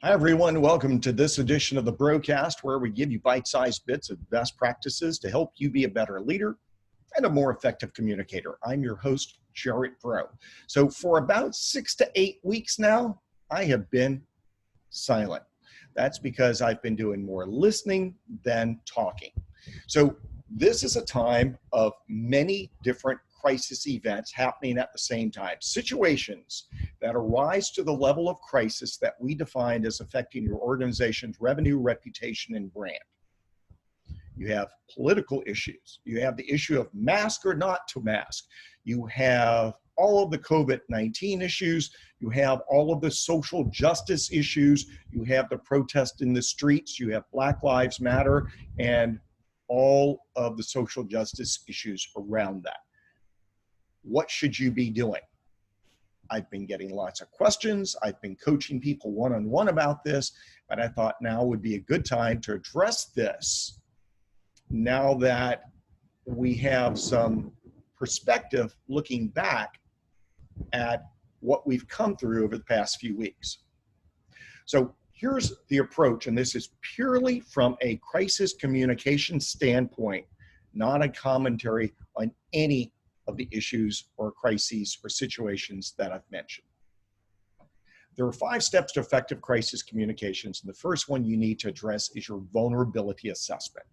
Hi, everyone. Welcome to this edition of the Broadcast, where we give you bite-sized bits of best practices to help you be a better leader and a more effective communicator. I'm your host, Gerard Braud. So for about 6 to 8 weeks now, I have been silent. That's because I've been doing more listening than talking. So this is a time of many different crisis events happening at the same time, situations that arise to the level of crisis that we defined as affecting your organization's revenue, reputation, and brand. You have political issues. You have the issue of mask or not to mask. You have all of the COVID-19 issues. You have all of the social justice issues. You have the protest in the streets. You have Black Lives Matter and all of the social justice issues around that. What should you be doing? I've been getting lots of questions. I've been coaching people one-on-one about this, but I thought now would be a good time to address this now that we have some perspective looking back at what we've come through over the past few weeks. So here's the approach, and this is purely from a crisis communication standpoint, not a commentary on any of the issues or crises or situations that I've mentioned. There are 5 steps to effective crisis communications, and the first one you need to address is your vulnerability assessment.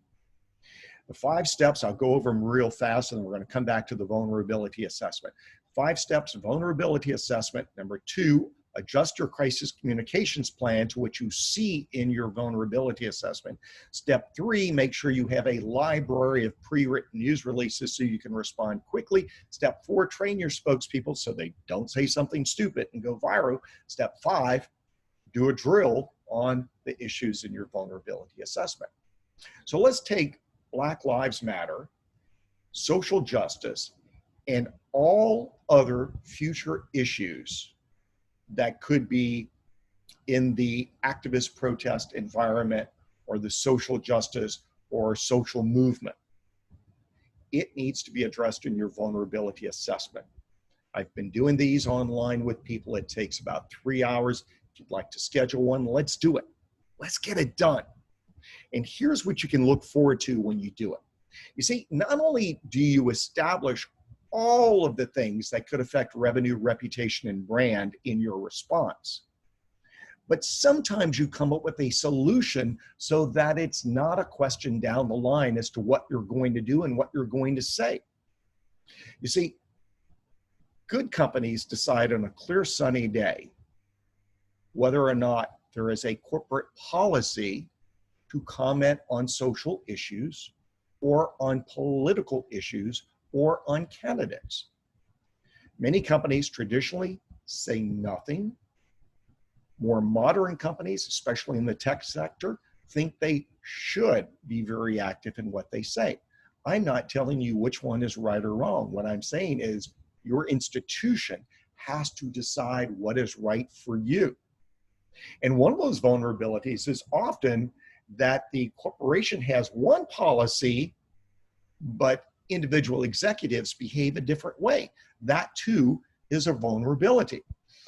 The 5 steps, I'll go over them real fast, and then we're going to come back to the vulnerability assessment. 5 steps of vulnerability assessment. Number 2, adjust your crisis communications plan to what you see in your vulnerability assessment. Step 3, make sure you have a library of pre-written news releases so you can respond quickly. Step 4, train your spokespeople so they don't say something stupid and go viral. Step 5, do a drill on the issues in your vulnerability assessment. So let's take Black Lives Matter, social justice, and all other future issues that could be in the activist protest environment or the social justice or social movement. It needs to be addressed in your vulnerability assessment. I've been doing these online with people. It takes about 3 hours. If you'd like to schedule one, let's do it. Let's get it done. And here's what you can look forward to when you do it. You see, not only do you establish all of the things that could affect revenue, reputation, and brand in your response, but sometimes you come up with a solution so that it's not a question down the line as to what you're going to do and what you're going to say. You see, good companies decide on a clear sunny day whether or not there is a corporate policy to comment on social issues or on political issues or on candidates. Many companies traditionally say nothing. More modern companies, especially in the tech sector, think they should be very active in what they say. I'm not telling you which one is right or wrong. What I'm saying is your institution has to decide what is right for you. And one of those vulnerabilities is often that the corporation has one policy, but individual executives behave a different way. That too is a vulnerability.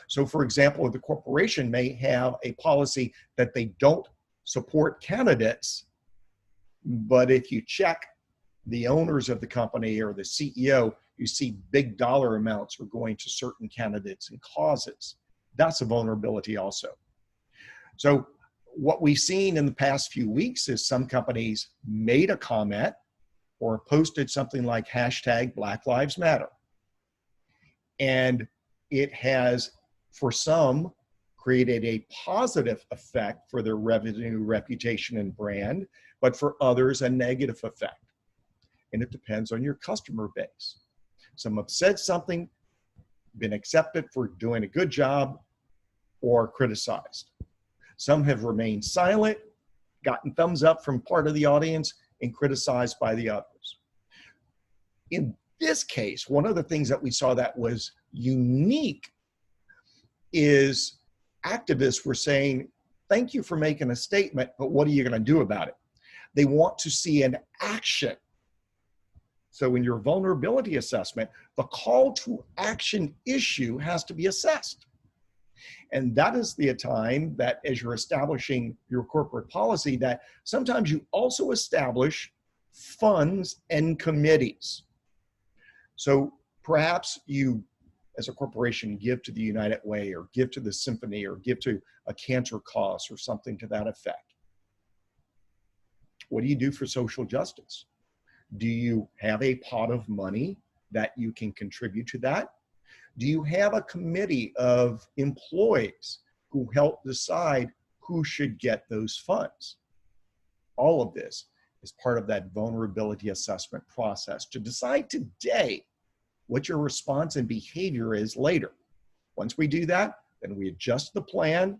So for example, the corporation may have a policy that they don't support candidates, but if you check the owners of the company or the CEO, you see big dollar amounts are going to certain candidates and causes. That's a vulnerability also. So what we've seen in the past few weeks is some companies made a comment or posted something like hashtag Black Lives Matter. And it has, for some, created a positive effect for their revenue, reputation, and brand, but for others, a negative effect. And it depends on your customer base. Some have said something, been accepted for doing a good job, or criticized. Some have remained silent, gotten thumbs up from part of the audience, and criticized by the others. In this case, one of the things that we saw that was unique is activists were saying, thank you for making a statement, but what are you going to do about it? They want to see an action. So in your vulnerability assessment, the call to action issue has to be assessed. And that is the time that as you're establishing your corporate policy, that sometimes you also establish funds and committees. So perhaps you, as a corporation, give to the United Way or give to the Symphony or give to a cancer cause or something to that effect. What do you do for social justice? Do you have a pot of money that you can contribute to that? Do you have a committee of employees who help decide who should get those funds? All of this is part of that vulnerability assessment process to decide today what your response and behavior is later. Once we do that, then we adjust the plan.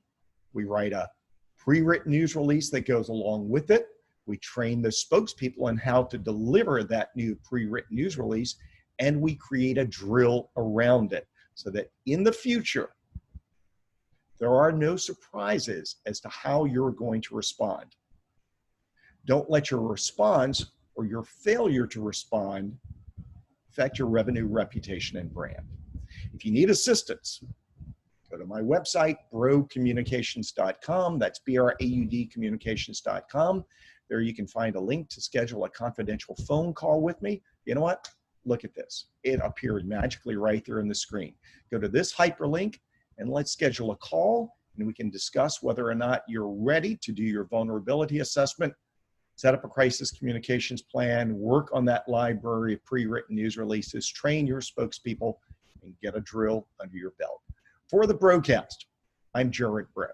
We write a pre-written news release that goes along with it. We train the spokespeople on how to deliver that new pre-written news release, and we create a drill around it so that in the future, there are no surprises as to how you're going to respond. Don't let your response or your failure to respond affect your revenue, reputation, and brand. If you need assistance, go to my website, braudcommunications.com. That's BRAUD communications.com. There you can find a link to schedule a confidential phone call with me. You know what? Look at this. It appeared magically right there on the screen. Go to this hyperlink and let's schedule a call, and we can discuss whether or not you're ready to do your vulnerability assessment, set up a crisis communications plan, work on that library of pre-written news releases, train your spokespeople, and get a drill under your belt. For the broadcast, I'm Gerard Braud.